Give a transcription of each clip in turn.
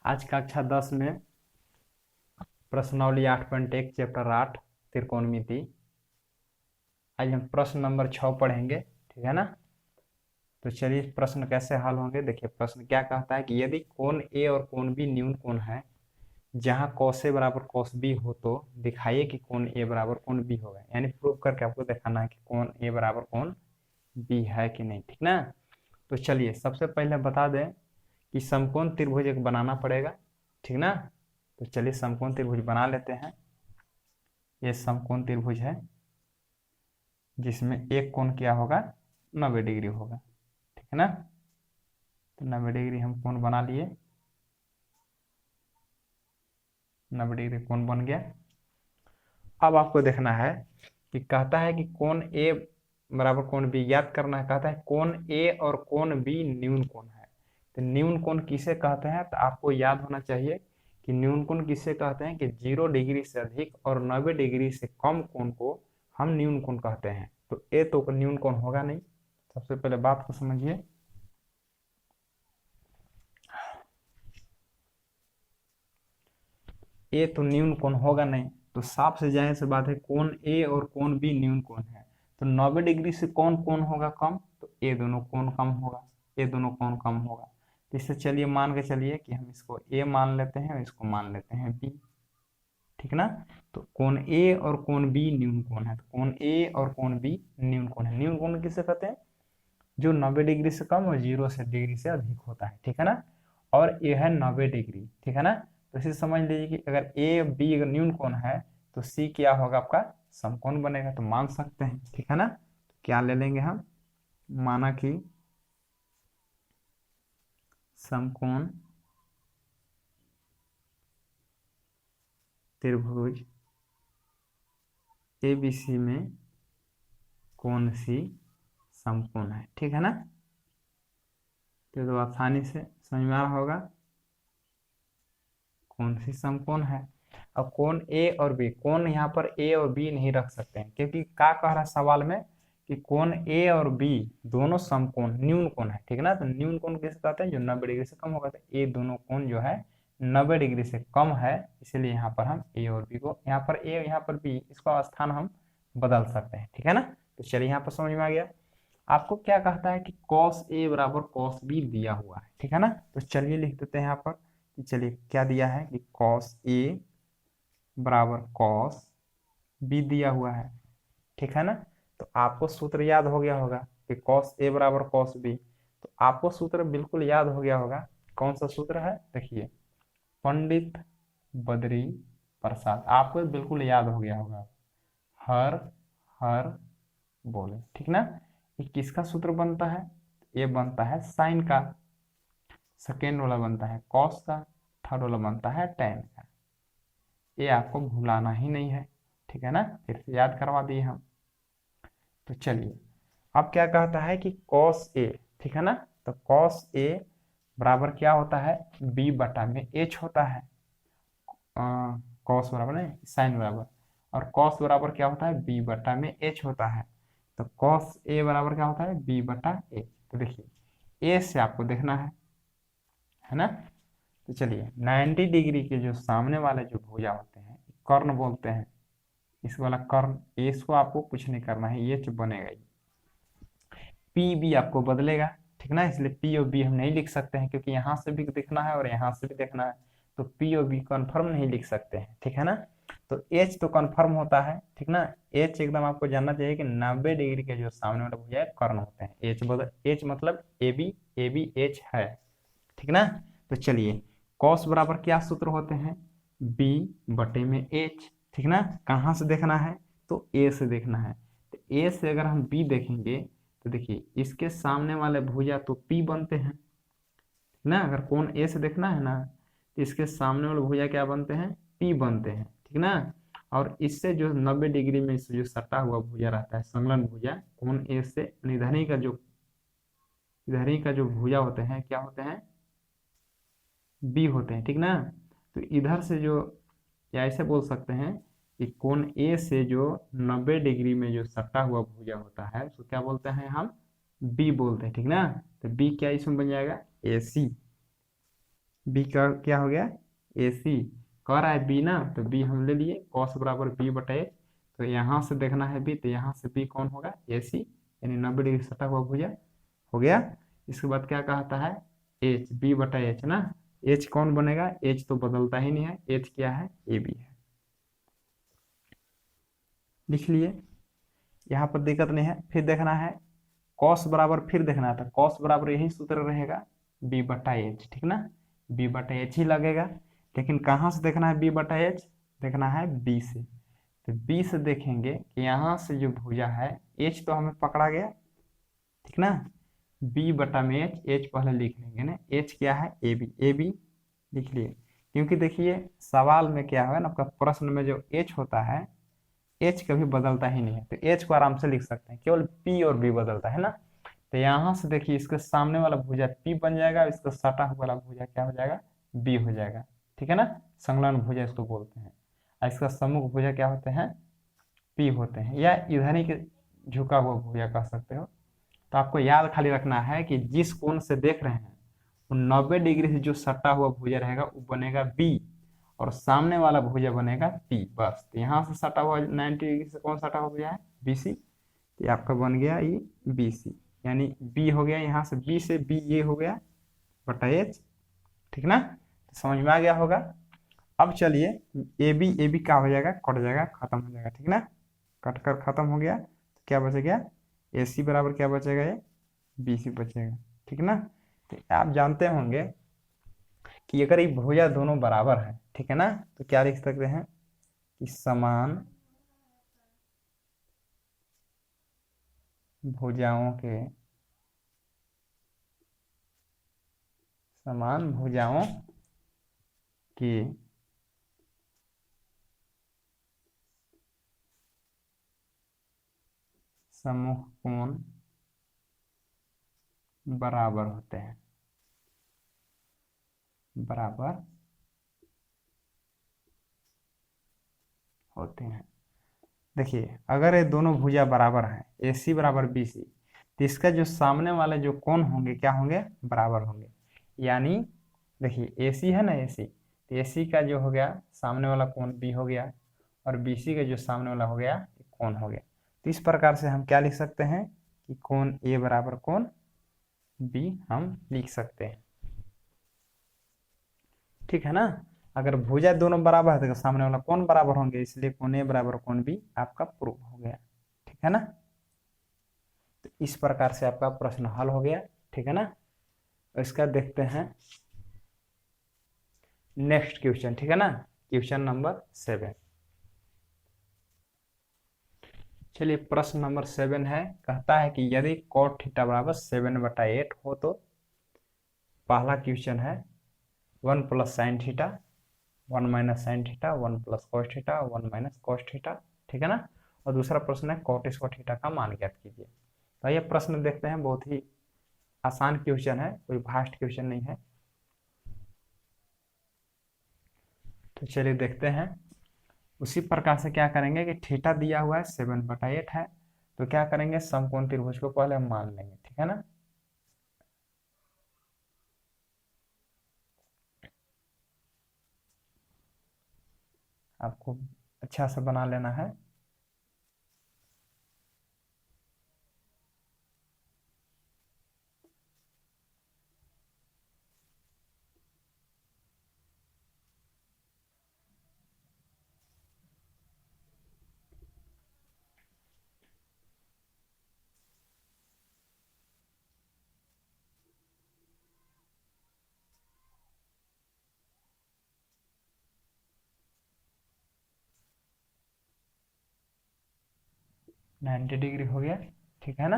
आज कक्षा 10 में प्रश्नावली 8.1 चैप्टर 8 त्रिकोणमिति। आज हम प्रश्न नंबर 6 पढ़ेंगे, ठीक है ना। तो चलिए प्रश्न कैसे हल होंगे। देखिए प्रश्न क्या कहता है कि यदि कोण ए और कोण बी न्यून कोण है, जहां cos ए बराबर cos बी हो तो दिखाइए कि कोण ए बराबर कोण बी होगा। यानी प्रूव करके आपको दिखाना है कि कोण ए बराबर कोण बी है कि नहीं, ठीक ना। तो चलिए सबसे पहले बता दें कि समकोण त्रिभुज एक बनाना पड़ेगा, ठीक ना। तो चलिए समकोण त्रिभुज बना लेते हैं। ये समकोण त्रिभुज है जिसमें एक कोण क्या होगा, 90 डिग्री होगा, ठीक है ना। तो 90 डिग्री हम कोण बना लिए, 90 डिग्री कोण बन गया। अब आपको देखना है कि कहता है कि कोण ए बराबर कोण बी ज्ञात करना है। कहता है कोण ए और कोण बी न्यून कोण है। तो न्यून कोण किसे कहते हैं, तो आपको याद होना चाहिए कि न्यून कोण किसे कहते हैं कि 0 डिग्री से अधिक और 90 डिग्री से कम कोण को हम न्यून कोण कहते हैं। तो ए तो न्यून कोण होगा नहीं। सबसे पहले बात को समझिए। ए तो न्यून कोण होगा नहीं, तो साफ से जाहिर सी बात है कोण ए और कोण बी न्यून कोण है। तो 90 डिग्री से कौन कोण होगा कम, तो ए दोनों कोण कम होगा, ये दोनों कोण कम होगा। तो इससे चलिए मान के चलिए कि हम इसको ए मान लेते हैं और इसको मान लेते हैं बी, ठीक ना। तो कोण ए और कोण बी न्यून कोण है। तो कोण ए और कोण बी न्यून कोण है। न्यून कोण किसे कहते हैं, जो 90 डिग्री से कम और 0 से डिग्री से अधिक होता है, ठीक है ना। और ये है 90 डिग्री, ठीक है ना। तो इसे समझ लीजिए कि अगर ए बी अगर न्यून कोण है तो सी क्या होगा, आपका समकोण बनेगा। तो मान सकते हैं, ठीक है ना। तो क्या ले लेंगे हम, माना कि समकोण त्रिभुज एबीसी में कोण सी समकोण है, ठीक है ना। तो आसानी से समझ में आ रहा होगा कौन सी समकोण है। अब कोण ए और बी, कोण यहाँ पर ए और बी नहीं रख सकते हैं क्योंकि क्या कह रहा है सवाल में कि कोण ए और बी दोनों समकोण न्यून कोण है, ठीक है ना। तो न्यून कोण किसे कहते हैं, जो 90 डिग्री से कम होगा। तो ए दोनों कोण जो है 90 डिग्री से कम है, इसलिए यहाँ पर हम ए और बी को, यहाँ पर ए यहाँ पर बी, इसका स्थान हम बदल सकते हैं, ठीक है ना। तो चलिए यहाँ पर समझ में आ गया। आपको क्या कहता है कि cos ए बराबर cos बी दिया हुआ है, ठीक है ना। तो चलिए लिख देते हैं यहाँ पर कि चलिए क्या दिया है कि cos ए बराबर cos बी दिया हुआ है, ठीक है ना। तो आपको सूत्र याद हो गया होगा कि cos ए बराबर cos बी। तो आपको सूत्र बिल्कुल याद हो गया होगा। कौन सा सूत्र है, देखिए पंडित बद्री प्रसाद, आपको बिल्कुल याद हो गया होगा। हर हर बोले, ठीक ना। ये किसका सूत्र बनता है, ये बनता है साइन का, सेकेंड वाला बनता है कॉस का, थर्ड वाला बनता है टेन का। ये आपको भुलाना ही नहीं है, ठीक है ना। फिर से याद करवा दिए हम। तो चलिए अब क्या कहता है कि कॉस ए, ठीक है ना। तो कॉस ए बराबर क्या होता है, बी बटा में एच होता है। कॉस बराबर नहीं, साइन बराबर, और कॉस बराबर क्या होता है, बी बटा में एच होता है। तो कॉस ए बराबर क्या होता है, बी बटा एच। तो देखिए ए से आपको देखना है ना। तो चलिए 90 डिग्री के जो सामने वाले जो भुजा होते हैं कर्ण बोलते हैं, इस वाला कर्ण, इसको आपको कुछ नहीं करना है, ये जो बनेगा ये पी बी आपको बदलेगा, ठीक ना। इसलिए पी और बी हम नहीं लिख सकते हैं क्योंकि यहाँ से भी देखना है और यहाँ से भी देखना है। तो पी और बी कन्फर्म नहीं लिख सकते हैं, ठीक है ना। तो एच तो कन्फर्म होता है, ठीक ना। एच एकदम आपको जानना चाहिए कि 90 डिग्री के जो सामने वाला भुजा है कर्ण होते हैं। एच मतलब ए बी एच है, ठीक ना। तो चलिए कॉस बराबर क्या सूत्र होते हैं, बी बटे में एच, ठीक ना। कहाँ से देखना है, तो ए से देखना है। तो ए से अगर हम बी देखेंगे तो देखिए इसके सामने वाले भुजा तो पी बनते हैं, ठीक ना। अगर कोण ए से देखना है ना तो इसके सामने वाले भुजा क्या बनते हैं, पी बनते हैं, ठीक ना। और इससे जो 90 डिग्री में इससे जो सटा हुआ भुजा रहता है संलग्न भुजा कोण ए से, इधर ही का जो भुजा होते हैं क्या होते हैं, बी होते हैं, ठीक ना। तो इधर से जो, या ऐसे बोल सकते हैं कि कोण ए से जो 90 डिग्री में जो सटा हुआ भुजा होता है उसको क्या बोलते हैं हम, बी बोलते हैं, ठीक ना। तो बी क्या इसमें बन जाएगा, ए सी। बी का क्या हो गया, ए सी। कह रहा है बी ना, तो बी हम ले लिए, कॉस बराबर बी बटा एच। तो यहाँ से देखना है बी, तो यहाँ से बी कौन होगा, ए सी, यानी 90 डिग्री सटा हुआ भुजा हो गया। इसके बाद क्या कहता है, एच, बी बटा एच ना। एच कौन बनेगा, एच तो बदलता ही नहीं है, एच क्या है, ए बी है। लिख लिए, यहाँ पर दिक्कत नहीं है। फिर देखना है कॉस बराबर, फिर देखना था कॉस बराबर यही सूत्र रहेगा, बी बटा एच, ठीक ना, बी बटा एच ही लगेगा। लेकिन कहाँ से देखना है बी बटा एच, देखना है बी से। तो बी से देखेंगे कि यहाँ से जो भुजा है, एच तो हमें पकड़ा गया, ठीक ना, बी बटा में एच, एच पहले लिख लेंगे ना, एच क्या है, ए बी, ए बी लिख लिए। क्योंकि देखिए सवाल में क्या है ना, आपका प्रश्न में जो एच होता है, एच कभी बदलता ही नहीं है, तो एच को आराम से लिख सकते हैं, केवल पी और बी बदलता है ना। तो यहाँ से देखिए इसके सामने वाला भुजा पी बन जाएगा, इसका सटा हुआ वाला भुजा क्या हो जाएगा, बी हो जाएगा, ठीक है ना, संलग्न भुजा इसको बोलते हैं। और इसका सम्मुख भुजा क्या होते हैं, पी होते हैं, या इधर ही के झुका हुआ भुजा कह सकते हो। तो आपको याद खाली रखना है कि जिस कोण से देख रहे हैं, वो 90 डिग्री से जो सटा हुआ भुजा रहेगा वो बनेगा बी, और सामने वाला भुजा बनेगा पी, बस। तो यहाँ से सटा हुआ 90 डिग्री से कौन सटा हुआ भुजा है, बी सी। तो ये आपका बन गया ये बी सी, यानी बी हो गया, यहाँ से बी से बी ये हो गया बटा एच, ठीक ना, तो समझ में आ गया होगा। अब चलिए ए बी क्या हो जाएगा, कट जाएगा, खत्म हो जाएगा, ठीक ना, कट कर खत्म हो गया। तो क्या बचेगा, ए सी बराबर क्या बचेगा, ये बी सी बचेगा, ठीक ना। तो आप जानते होंगे कि अगर ये भुजा दोनों बराबर है, ठीक है ना, तो क्या लिख सकते हैं कि समान भुजाओं के, समान भुजाओं के सम्मुख कोण बराबर होते हैं, बराबर होते हैं। देखिए अगर ये दोनों भुजा बराबर हैं, ए सी बराबर बी सी, तो इसका जो सामने वाले जो कोण होंगे क्या होंगे, बराबर होंगे। यानी देखिए ए सी है ना, ए सी, तो ए सी का जो हो गया सामने वाला कोण बी हो गया, और बी सी का जो सामने वाला हो गया कोण हो गया। तो इस प्रकार से हम क्या लिख सकते हैं कि कोण ए बराबर कोण बी हम लिख सकते हैं, ठीक है ना। अगर भुजा दोनों बराबर है तो सामने वाला कौन बराबर होंगे, इसलिए कोण ए बराबर कोण बी आपका प्रूव हो गया, ठीक है ना। तो इस प्रकार से आपका प्रश्न हल हो गया, ठीक है ना। इसका देखते हैं नेक्स्ट क्वेश्चन, ठीक है ना, क्वेश्चन नंबर 7। चलिए प्रश्न नंबर 7 है, कहता है कि यदि cot थीटा बराबर 7/8 हो तो पहला क्वेश्चन है 1 plus sine theta, 1 minus sine theta, 1 plus cos theta, 1 minus cos theta, ठीक है ना। और दूसरा प्रश्न है कॉट स्क्वायर थीटा का मान ज्ञात कीजिए। तो ये प्रश्न देखते हैं, बहुत ही आसान क्वेश्चन है, कोई भास्ट क्वेश्चन नहीं है। तो चलिए देखते हैं। उसी प्रकार से क्या करेंगे कि थीटा दिया हुआ है 7/8 है, तो क्या करेंगे समकोण त्रिभुज को पहले हम मान लेंगे, ठीक है ना। आपको अच्छा से बना लेना है। नाइन्टी डिग्री हो गया, ठीक है ना।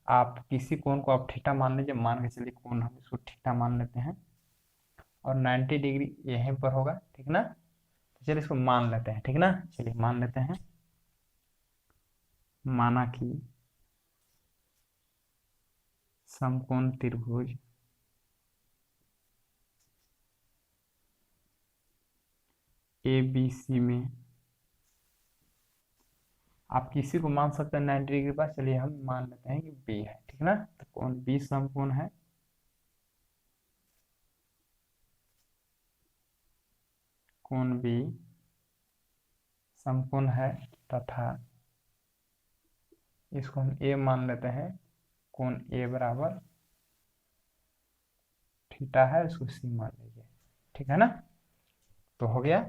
आप किसी कोण को आप थीटा मान लीजिए, मान के चलिए कोण हम इसको थीटा मान लेते हैं, और 90 डिग्री यहीं पर होगा, ठीक ना। तो चलिए इसको मान लेते हैं, ठीक ना, चलिए मान लेते हैं। माना कि समकोण त्रिभुज ए बी सी में आप किसी को मान सकते हैं 90 डिग्री पास, चलिए हम मान लेते हैं कि बी है, ठीक ना। तो कौन बी समकोण है, कोण बी समकोण है तथा इसको हम ए मान लेते हैं, कोण ए बराबर थीटा है, इसको सी मान लीजिए, ठीक है ना। तो हो गया।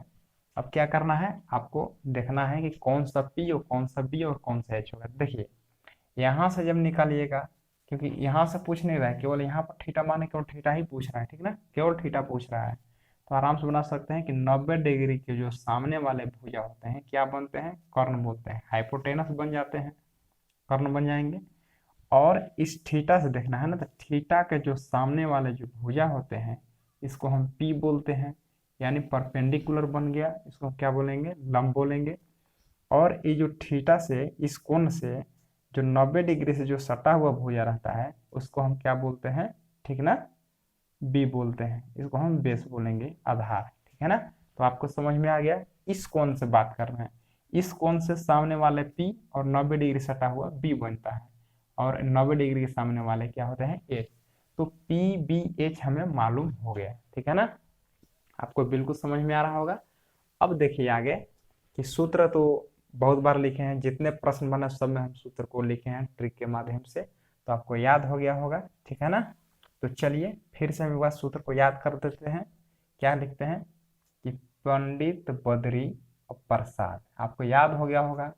अब क्या करना है, आपको देखना है कि कौन सा पी और कौन सा बी और कौन सा एच होगा। देखिए यहां से जब निकालिएगा, क्योंकि यहां से पूछ नहीं रहा है, केवल यहाँ पर थीटा माने केवल थीटा ही पूछ रहा है, ठीक ना, केवल थीटा पूछ रहा है। तो आराम से बना सकते हैं कि 90 डिग्री के जो सामने वाले भुजा होते हैं क्या बनते हैं, कर्ण बोलते हैं, हाइपोटेनस बन जाते हैं, कर्ण बन जाएंगे। और इस थीटा से देखना है ना, तो थीटा के जो सामने वाले जो भुजा होते हैं इसको हम पी बोलते हैं, यानी परपेंडिकुलर बन गया, इसको क्या बोलेंगे, लंब बोलेंगे। और ये जो थीटा से इस कोण से जो 90 डिग्री से जो सटा हुआ भुजा रहता है उसको हम क्या बोलते हैं, ठीक ना, बी बोलते हैं, इसको हम बेस बोलेंगे, आधार, ठीक है ना। तो आपको समझ में आ गया, इस कोण से बात कर रहे हैं, इस कोण से सामने वाले पी और 90 डिग्री सटा हुआ बी बनता है, और 90 डिग्री के सामने वाले क्या होते हैं, एच। तो पी बी एच हमें मालूम हो गया, ठीक है ना, आपको बिल्कुल समझ में आ रहा होगा। अब देखिए आगे कि सूत्र तो बहुत बार लिखे हैं, जितने प्रश्न बने सब में हम सूत्र को लिखे हैं ट्रिक के माध्यम से, तो आपको याद हो गया होगा, ठीक है ना। तो चलिए फिर से हम एक बार सूत्र को याद कर देते हैं। क्या लिखते हैं कि पंडित बद्री और प्रसाद, आपको याद हो गया होगा,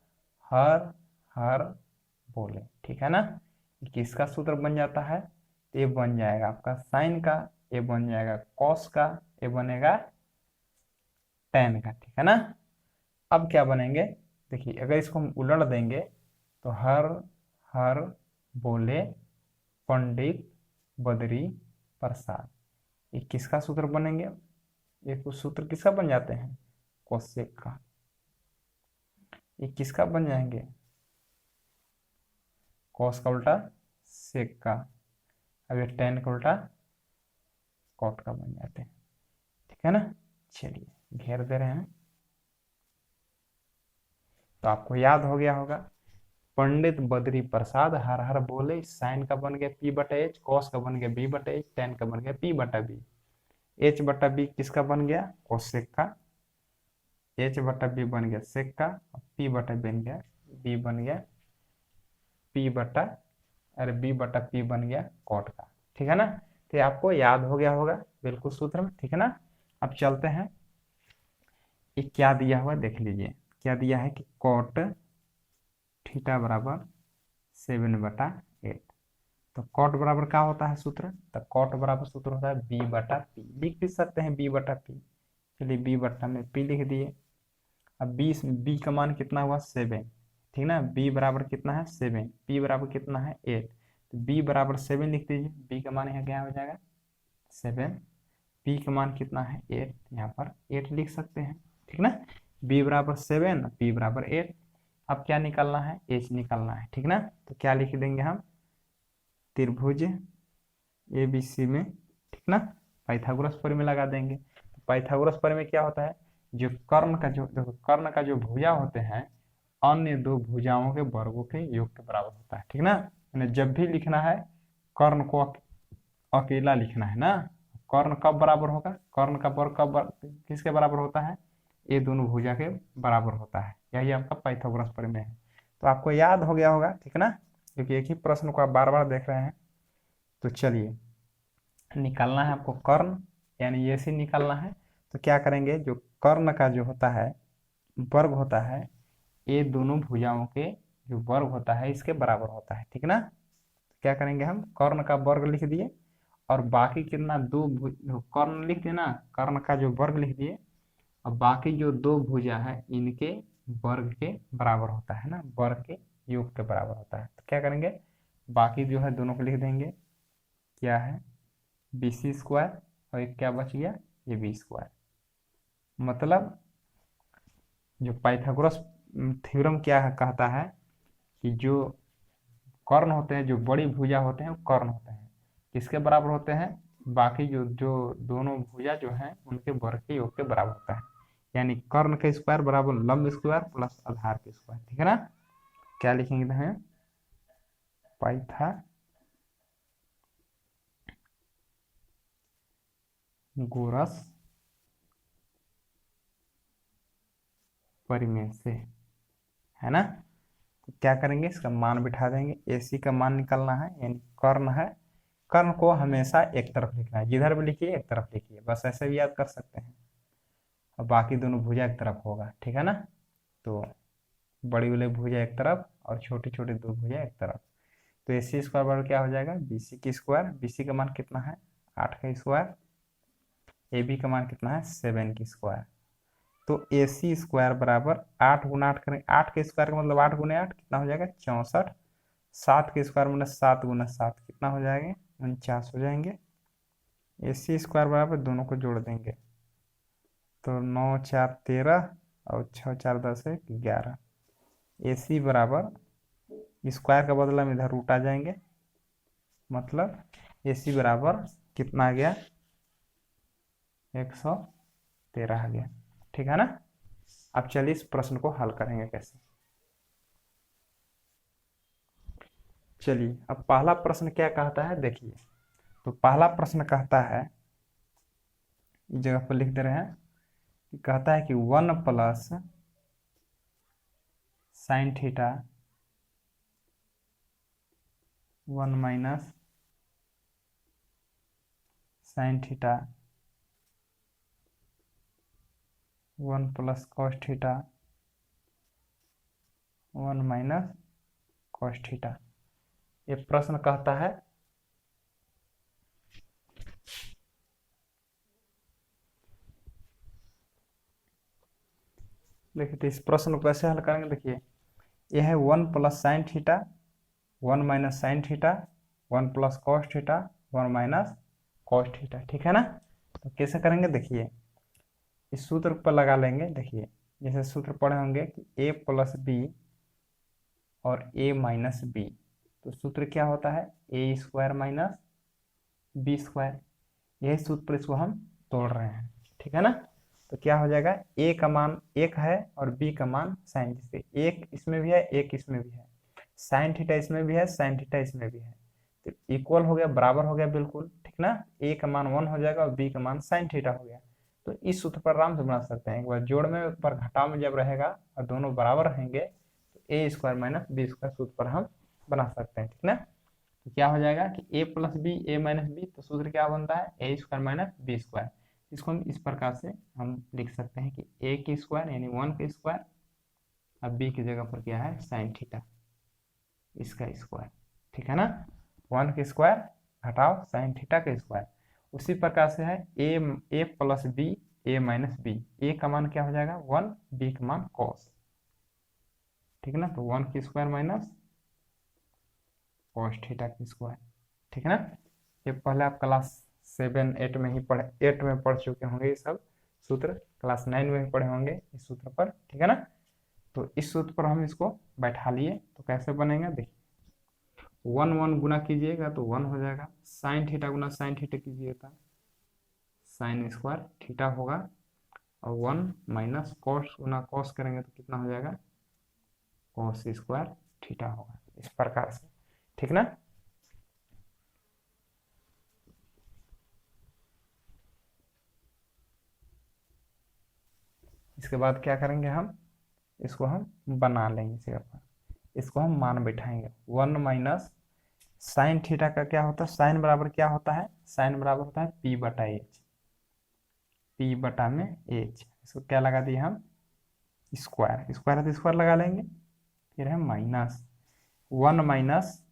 हर हर बोले, ठीक है ना। किसका सूत्र बन जाता है, तो ये बन जाएगा आपका साइन का, ये बन जाएगा कॉस का, ये बनेगा टेन का, ठीक है ना। अब क्या बनेंगे, देखिए अगर इसको हम उलट देंगे तो हर हर बोले पंडित बद्री प्रसाद, ये किसका सूत्र बनेंगे, ये कुछ सूत्र किसका बन जाते हैं, कोसेक का। ये किसका बन जाएंगे, कॉस का उल्टा सेक का। अब ये टेन का उल्टा कॉट का बन जाते हैं, ठीक है ना। चलिए घेर दे रहे हैं, तो आपको याद हो गया होगा, पंडित बद्री प्रसाद हर हर बोले, साइन का बन गया पी बटा एच, कॉस का बन गया बी बटा एच, टेन का बन गया पी बटा बी। एच बटा बी किसका बन गया, कोसेक का, एच बटा बी बन गया सेक का, पी बटा बन गया बी बन गया पी बटा, अरे बी बटा पी बन गया कॉट का, ठीक है ना। तो आपको याद हो गया होगा बिल्कुल सूत्र में, ठीक है ना। अब चलते हैं, ये क्या दिया हुआ देख लीजिए, क्या दिया है कि कॉट थीटा बराबर 7/8। तो कॉट बराबर क्या होता है सूत्र, तो कॉट बराबर सूत्र होता है बी बटा पी, लिख भी सकते हैं बी बटा पी, चलिए बी बटा में पी लिख दिए। अब बी का मान कितना हुआ 7, ठीक ना, बी बराबर कितना है 7, पी बराबर कितना है 8, तो बी बराबर 7 लिख दीजिए, बी का मान यहाँ क्या हो जाएगा 7, पी का मान कितना है 8, यहाँ पर 8 लिख सकते हैं, ठीक ना। बी बराबर 7, पी बराबर 8। अब क्या निकालना है, एच निकालना है, ठीक ना। तो क्या लिख देंगे हम, त्रिभुज ए बी सी में, ठीक ना, पाइथागोरस प्रमेय लगा देंगे। तो पाइथागोरस प्रमेय में क्या होता है, जो कर्ण का जो देखो कर्ण का जो भुजा होते हैं अन्य दो भुजाओं के वर्गों के योग के बराबर होता है, ठीक ना। यानी जब भी लिखना है कर्ण को अकेला लिखना है ना, कर्ण कब बराबर होगा, कर्ण का वर्ग किसके बराबर होता है, ये दोनों भुजा के बराबर होता है, यही आपका पाइथागोरस प्रमेय है। तो आपको याद हो गया होगा, ठीक ना, क्योंकि एक ही प्रश्न को आप बार बार देख रहे हैं। तो चलिए निकालना है आपको कर्ण, यानी ये से निकालना है। तो क्या करेंगे, जो कर्ण का जो होता है वर्ग होता है, ये दोनों भुजाओं के जो वर्ग होता है इसके बराबर होता है, ठीक ना। तो क्या करेंगे, हम कर्ण का वर्ग लिख दिए, और बाकी कितना कर्ण लिख दिए ना, कर्ण का जो वर्ग लिख दिए, और बाकी जो दो भुजा है इनके वर्ग के बराबर होता है ना, वर्ग के योग के बराबर होता है। तो क्या करेंगे, बाकी जो है दोनों को लिख देंगे, क्या है बी सी स्क्वायर, और एक क्या बच गया, ये बी स्क्वायर। मतलब जो पाइथागोरस थ्योरम क्या है, कहता है कि जो कर्ण होते हैं, जो बड़ी भुजा होते हैं वो कर्ण होते हैं, किसके बराबर होते हैं, बाकी जो जो दोनों भुजा जो हैं उनके वर्ग के योग के बराबर होता है, यानी कर्ण का स्क्वायर बराबर लंब स्क्वायर प्लस आधार के स्क्वायर, ठीक है ना। क्या लिखेंगे हैं, पाइथागोरस परिमेय से, है ना। तो क्या करेंगे, इसका मान बिठा देंगे। AC का मान निकालना है, यानी कर्ण है, कर्ण को हमेशा एक तरफ लिखना है, जिधर भी लिखिए एक तरफ लिखिए, बस ऐसे भी याद कर सकते हैं। और बाकी दोनों भुजा एक तरफ होगा, ठीक है ना। तो बड़ी वाली भुजा एक तरफ और छोटी छोटी दो भुजा एक तरफ। तो AC स्क्वायर बराबर क्या हो जाएगा, BC की स्क्वायर। BC का मान कितना है, 8 का स्क्वायर। AB का मान कितना है, 7 की स्क्वायर। तो AC स्क्वायर बराबर 8 गुना 8 करेंगे, 8 के स्क्वायर का मतलब 8 गुना 8 कितना हो जाएगा, 64। 7 के स्क्वायर मतलब 7 गुना 7 कितना हो जाएंगे, 49 हो जाएंगे। AC स्क्वायर बराबर दोनों को जोड़ देंगे तो 9 4 13 और 6 4 10 1 11। AC बराबर स्क्वायर का बदला में इधर रूट आ जाएंगे, मतलब AC बराबर कितना आ गया, 113 आ गया, ठीक है ना। अब चलिए इस प्रश्न को हल करेंगे कैसे। चलिए अब पहला प्रश्न क्या कहता है देखिए। तो पहला प्रश्न कहता है, इस जगह पर लिख दे रहे हैं कि कहता है कि 1 plus sine theta 1 minus sine theta 1 plus cos theta 1 minus cos theta. ये प्रश्न कहता है देखिए, तो इस प्रश्न को कैसे हल करेंगे देखिए। यह है 1 plus sine theta 1 minus sine theta 1 plus cos theta 1 minus cos theta, ठीक है ना। तो कैसे करेंगे देखिए, इस सूत्र पर लगा लेंगे। देखिए जैसे सूत्र पढ़े होंगे कि a प्लस बी और a माइनस बी। तो सूत्र क्या होता है, A square minus B square. यही सूत्र पर इसको हम तोड़ रहे हैं, ठीक है ना। तो क्या हो जाएगा, a का मान 1 है और b का मान साइन, जिससे एक इसमें भी है एक इसमें भी है, साइन थीटा इसमें भी है साइन थीटा इसमें भी है, तो इक्वल हो गया, बराबर हो गया बिल्कुल, ठीक ना। a का मान 1 हो जाएगा और b का मान साइन थीटा हो गया। तो इस सूत्र पर आराम से बना सकते हैं, एक बार जोड़ में एक बार घटाव में जब रहेगा और दोनों बराबर रहेंगे तो ए स्क्वायर माइनस बी स्क्वायर सूत्र पर हम बना सकते हैं, ठीक ना। तो क्या हो जाएगा कि a plus B A minus B, तो सूत्र क्या बनता है, A square minus B square. इसको हम इस प्रकार से हम लिख सकते हैं कि a की स्क्वायर यानी 1 की स्क्वायर, अब b की जगह पर क्या है, साइन थीटा इसका स्क्वायर, ठीक है ना। 1 के स्क्वायर घटाओ साइन थीटा का स्क्वायर। उसी प्रकार से है ए plus B A minus B, ए का मान क्या हो जाएगा 1, बी का मान कॉस, ठीक है ना। तो 1 की स्क्वायर माइनस कॉस थीटा की स्क्वायर, ठीक है ना। ये पहले आप क्लास 7 8 में ही पढ़े, 8 में पढ़ चुके होंगे ये सब सूत्र, क्लास 9 में भी पढ़े होंगे इस सूत्र पर, ठीक है ना। तो इस सूत्र पर हम इसको बैठा लिए, तो कैसे बनेगा देखिए, 1 1 गुना कीजिएगा तो 1 हो जाएगा, साइन थीटा गुना साइन थीटा कीजिएगा साइन स्क्वायर थीटा होगा, और 1 माइनस कॉस गुना कॉस करेंगे तो कितना हो जाएगा, कॉस स्क्वायर थीटा होगा, इस प्रकार से, ठीक ना। इसके बाद क्या करेंगे हम, इसको हम बना लेंगे इस जगह पर, इसको हम मान बैठाएंगे। 1 माइनस साइन थीटा का क्या होता है, साइन बराबर क्या होता है, साइन बराबर होता है पी बटा एच, पी बटा में एच, इसको क्या लगा दिए हम, स्क्वायर, स्क्वायर है तो स्क्वायर लगा लेंगे। फिर है minus 1 minus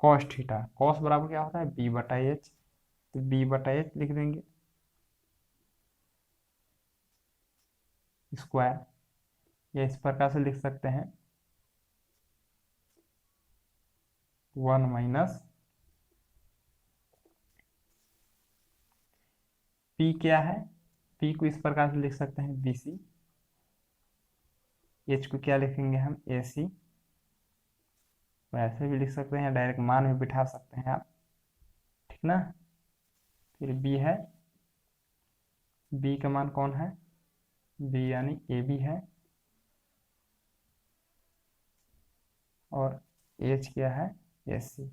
cos theta, cos बराबर क्या होता है बी बटा एच, तो बी बटा एच लिख देंगे स्क्वायर, या इस प्रकार से लिख सकते हैं 1 माइनस पी क्या है, पी को इस प्रकार से लिख सकते हैं बी सी, एच को क्या लिखेंगे हम ए सी, वैसे भी लिख सकते हैं, डायरेक्ट मान भी बिठा सकते हैं आप, ठीक ना। फिर बी है, बी का मान कौन है, बी यानी ए बी है, और एच क्या है एस सी,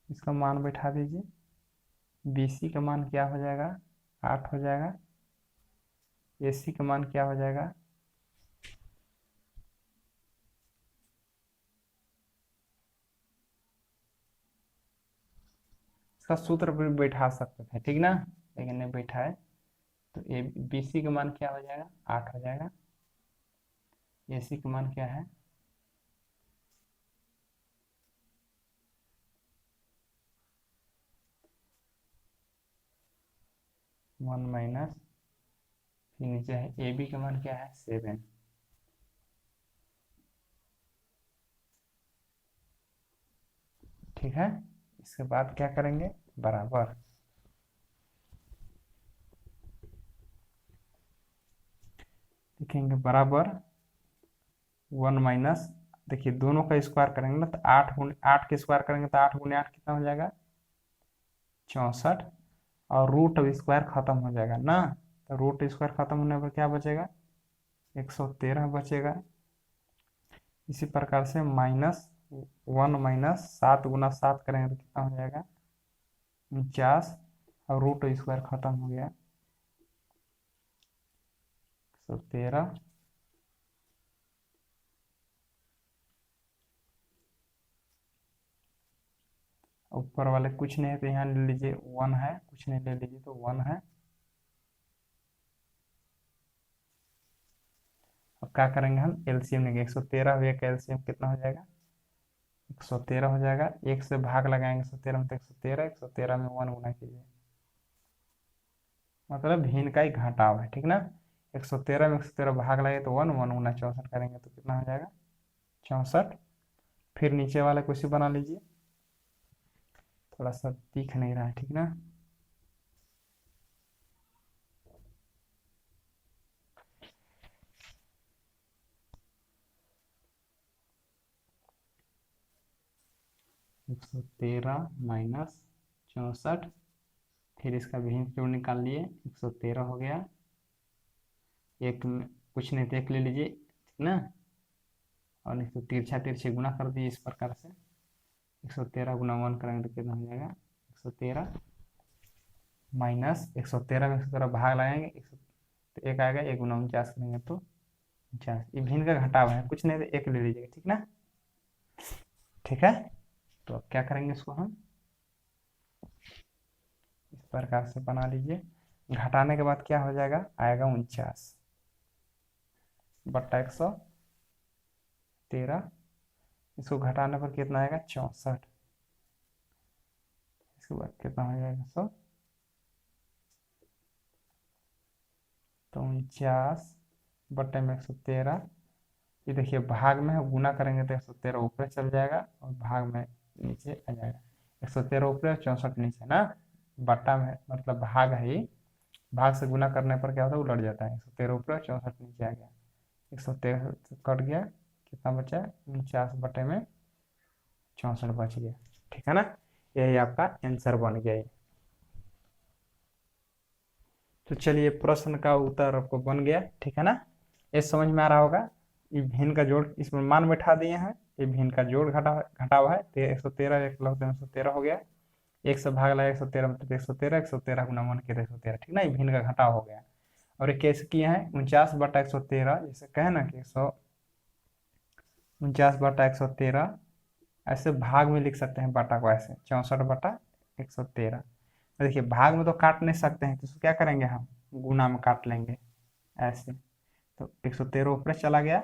इसका मान बैठा दीजिए। बी सी का मान क्या हो जाएगा 8 हो जाएगा, ए सी का मान क्या हो जाएगा, इसका सूत्र भी बैठा सकते थे, ठीक ना, लेकिन नहीं बैठा है। तो ए बी सी का मान क्या हो जाएगा, 8 हो जाएगा। ए सी का मान क्या है, 1 माइनस, फिर नीचे है ए बी का मान क्या है, 7। ठीक है, इसके बाद क्या करेंगे, बराबर, लिखेंगे बराबर 1 माइनस, देखिए दोनों का स्क्वायर करेंगे ना, तो 8 के स्क्वायर करेंगे तो 8 × 8 कितना हो जाएगा, 64। और रूट अब स्क्वायर खत्म हो जाएगा ना, तो रूट स्क्वायर खत्म होने पर क्या बचेगा, 113 बचेगा। इसी प्रकार से -1 माइनस 7 × 7 करेंगे तो कितना हो जाएगा, 49। और रूट स्क्वायर खत्म हो गया, 113। ऊपर वाले कुछ नहीं है तो यहाँ ले लीजिए 1 है, कुछ नहीं ले लीजिए तो 1 है। अब क्या करेंगे हम, एलसीएम लेंगे, 113 हुए का एलसीएम कितना हो जाएगा, 113 हो जाएगा। 1 से भाग लगाएंगे 113 में तो 113, 113 में 1 गुना कीजिए, मतलब भिन्न का ही घटाव है, ठीक ना। 113 में 113 भाग लगे तो 1 1 गुना 64 करेंगे तो कितना हो जाएगा, 64। फिर नीचे वाला क्वेश्चन बना लीजिए, थोड़ा सा दिख नहीं रहा है, ठीक ना। एक सौ तेरह माइनस 64, फिर इसका भिन्न जोड़ निकाल लिए, 113 हो गया। एक कुछ नहीं तो एक ले लीजिए, ठीक ना, और इसको तिरछा तिरछे गुना कर दिए इस प्रकार से, 113 गुना 1 करेंगे तो कितना हो जाएगा, 113 माइनस 113 में 113 भाग लगाएंगे, तो एक आएगा, 1 गुना 49 करेंगे तो 49। ये भिन्न का घटाव है, कुछ नहीं तो एक ले लीजिएगा, ठीक ना। ठीक है, तो अब क्या करेंगे, इसको हम इस प्रकार से बना लीजिए। घटाने के बाद क्या हो जाएगा, आएगा 49 बट्टा 113। इसको घटाने पर कितना आएगा, 64। इसके बाद कितना हो जाएगा, 100, तो 49 बट्टे में 113। ये देखिए भाग में है, गुना करेंगे तो 113 ऊपर चल जाएगा और भाग में नीचे आ जाएगा। 113 ऊपर और 64 नीचे ना, बट्टा में मतलब भाग है ही, भाग से गुना करने पर क्या होता है, उलट जाता है। 113 ऊपर 64 नीचे आ गया, 113 कट गया, कितना बचा, 49 बटे में 64 बच गया, ठीक है ना। यही आपका आंसर बन गया। तो चलिए प्रश्न का उत्तर आपको बन गया, ठीक है ना। ये समझ में आ रहा होगा। ये भिन्न का जोड़ इसमें मान बैठा दिए हैं, ये भिन्न का जोड़ घटाव है, तो 113 एक लौते 113 हो गया। 1 से भाग लगा 113 मतलब 113, 113 गुना 1 किया 113, ठीक ना, ये भिन्न का घटाव हो गया। और ये कैसे किए हैं, 49 बटा 113, जैसे कहे ना कि 149 बटा 113, ऐसे भाग में लिख सकते हैं बटा को, ऐसे 64 बटा 113। देखिए भाग में तो काट नहीं सकते हैं, तो इसको क्या करेंगे हम, गुना में काट लेंगे ऐसे, तो 113 ऊपर चला गया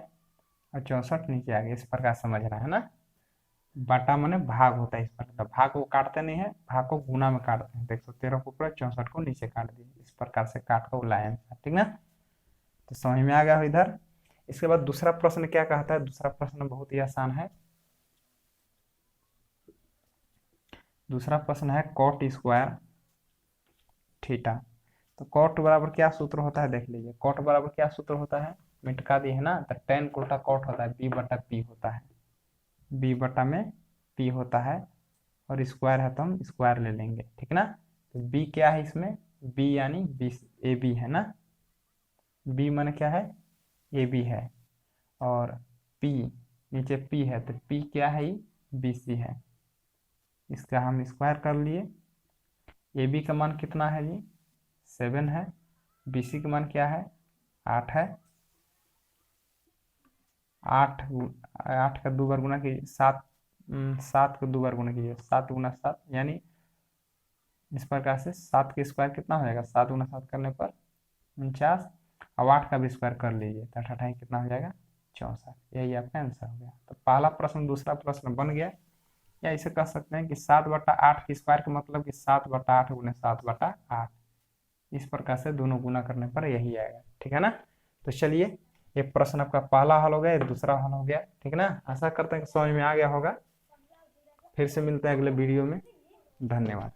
और 64 नीचे आ गया, इस प्रकार समझ रहा है ना। बटा माने भाग होता है, इस प्रकार भाग को काटते नहीं है, भाग को गुना में काटते हैं, तो 113 को ऊपर 64 को नीचे काट दिए, इस प्रकार से काट कर लाए, ठीक ना। तो समझ में आ गया इधर। इसके बाद दूसरा प्रश्न क्या कहता है, दूसरा प्रश्न बहुत ही आसान है। दूसरा प्रश्न है कॉट स्क्वायर थीटा। तो कॉट बराबर क्या सूत्र होता है, देख लीजिए, कॉट बराबर क्या सूत्र होता है, मिटका दी है ना, तो टेन को उल्टा कॉट होता है, बी बटा पी होता है, बी बटा में पी होता है, और स्क्वायर है तो हम स्क्वायर ले लेंगे, ठीक ना। तो बी क्या है इसमें, बी यानी बी, ए बी है ना, बी माने क्या है, ए बी है, और पी नीचे पी है, तो पी क्या है, बी सी है, इसका हम स्क्वायर कर लिए। ए बी का मान कितना है जी, 7 है, बी सी का मान क्या है, 8 है, 8 8 का 2 बार गुना कीजिए, 7 7 को 2 बार गुना कीजिए, 7 गुना 7 यानी इस प्रकार से 7 का स्क्वायर कितना हो जाएगा, 7 गुना 7 करने पर 49। अब 8 का भी स्क्वायर कर लीजिए तो 8 कितना हो जाएगा, 64। यही आपका आंसर हो गया। तो पहला प्रश्न दूसरा प्रश्न बन गया। या इसे कह सकते हैं कि 7/8 की स्क्वायर का मतलब कि 7/8 गुने 7/8। इस प्रकार से दोनों गुना करने पर यही आएगा, ठीक है ना। तो चलिए, ये प्रश्न आपका पहला हल हो गया, दूसरा हल हो गया, ठीक है ना। आशा करते हैं कि समझ में आ गया होगा। फिर से मिलते हैं अगले वीडियो में। धन्यवाद।